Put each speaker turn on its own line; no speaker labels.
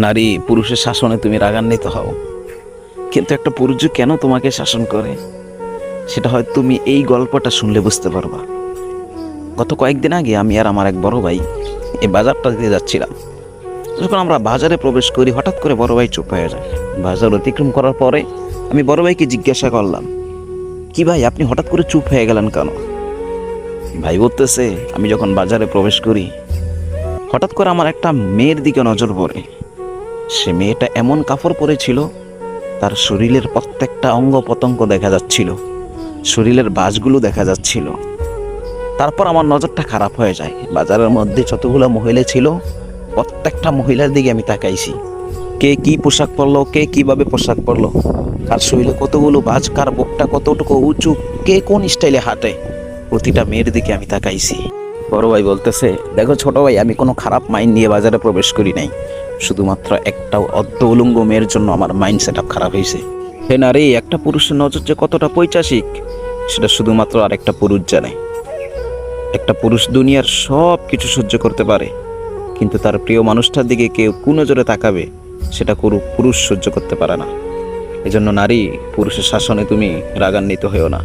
নারী পুরুষের শাসনে তুমি রাগান্বিত হও, কিন্তু একটা পুরুষ যে কেন তোমাকে শাসন করে সেটা হয় তুমি এই গল্পটা শুনলে বুঝতে পারবা। গত কয়েকদিন আগে আমি আর আমার এক বড় ভাই এই বাজারটা দিয়ে যাচ্ছিলাম। যখন আমরা বাজারে প্রবেশ করি হঠাৎ করে বড় ভাই চুপ হয়ে যায়। বাজার অতিক্রম করার পরে আমি বড় ভাইকে জিজ্ঞাসা করলাম, কি ভাই আপনি হঠাৎ করে চুপ হয়ে গেলেন কেন? ভাই বলতেছে, আমি যখন বাজারে প্রবেশ করি হঠাৎ করে আমার একটা মেয়ের দিকে নজর পড়ে। সে মেয়েটা এমন কাপড় পরেছিল, তার শরীরের প্রত্যেকটা অঙ্গ প্রত্যঙ্গ দেখা যাচ্ছিল, শরীরের বাসগুলো দেখা যাচ্ছিল। তারপর আমার নজরটা খারাপ হয়ে যায়। বাজারের মধ্যে যতগুলো মহিলা ছিল প্রত্যেকটা মহিলার দিকে আমি তাকাইছি, কে কি পোশাক পরলো, কে কিভাবে পোশাক পরলো, কার শরীরে কতগুলো বাজ, কার বুকটা কতটুকু উঁচু, কে কোন স্টাইলে হাঁটে, প্রতিটা মেয়ের দিকে আমি তাকাইছি। বড় ভাই বলতেছে, দেখো ছোট ভাই, আমি কোনো খারাপ মাইন্ড নিয়ে বাজারে প্রবেশ করি নাই, শুধুমাত্র একটা অর্ধ উলঙ্গ মেয়ের জন্য আমার মাইন্ড সেট আপ খারাপ হয়েছে। হে নারী, একটা পুরুষের নজর যে কতটা পৈশাচিক সেটা শুধুমাত্র আর একটা পুরুষ জানে। একটা পুরুষ দুনিয়ার সব কিছু সহ্য করতে পারে, কিন্তু তার প্রিয় মানুষটার দিকে কেউ কোন নজরে তাকাবে সেটা কোনো পুরুষ সহ্য করতে পারে না। এজন্য নারী, পুরুষের শাসনে তুমি রাগান্বিত হয়েও না।